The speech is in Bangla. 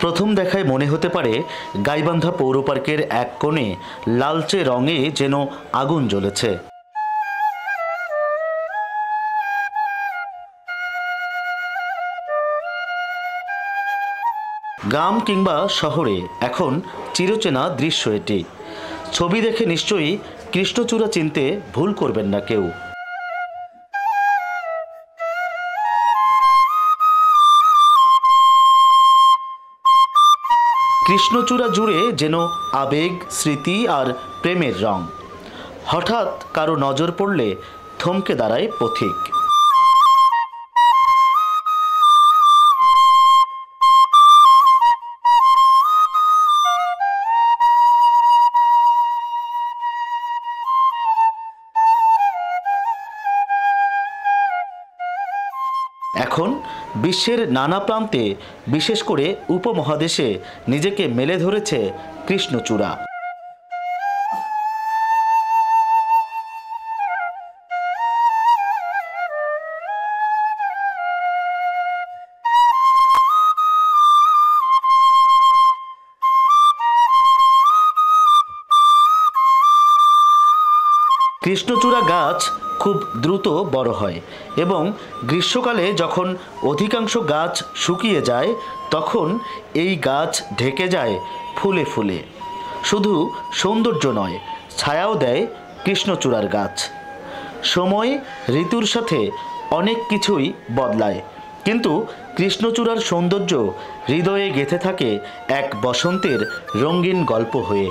প্রথম দেখায় মনে হতে পারে গাইবান্ধা পৌর পার্কের এক কোণে লালচে রঙে যেন আগুন জ্বলেছে। গ্রাম কিংবা শহরে এখন চিরচেনা দৃশ্য এটি। ছবি দেখে নিশ্চয়ই কৃষ্ণচূড়া চিনতে ভুল করবেন না কেউ। কৃষ্ণচূড়া জুড়ে যেন আবেগ, স্মৃতি আর প্রেমের রং। হঠাৎ কারো নজর পড়লে থমকে দাঁড়ায় পথিক। এখন বিশ্বের নানা প্রান্তে, বিশেষ করে উপমহাদেশে নিজেকে মেলে ধরেছে কৃষ্ণচূড়া। কৃষ্ণচূড়া গাছ খুব দ্রুত বড় হয় এবং গ্রীষ্মকালে যখন অধিকাংশ গাছ শুকিয়ে যায় তখন এই গাছ ঢেকে যায় ফুলে ফুলে। শুধু সৌন্দর্য নয়, ছায়াও দেয় কৃষ্ণচূড়ার গাছ। সময়, ঋতুর সাথে অনেক কিছুই বদলায়, কিন্তু কৃষ্ণচূড়ার সৌন্দর্য হৃদয়ে গেঁথে থাকে এক বসন্তের রঙিন গল্প হয়ে।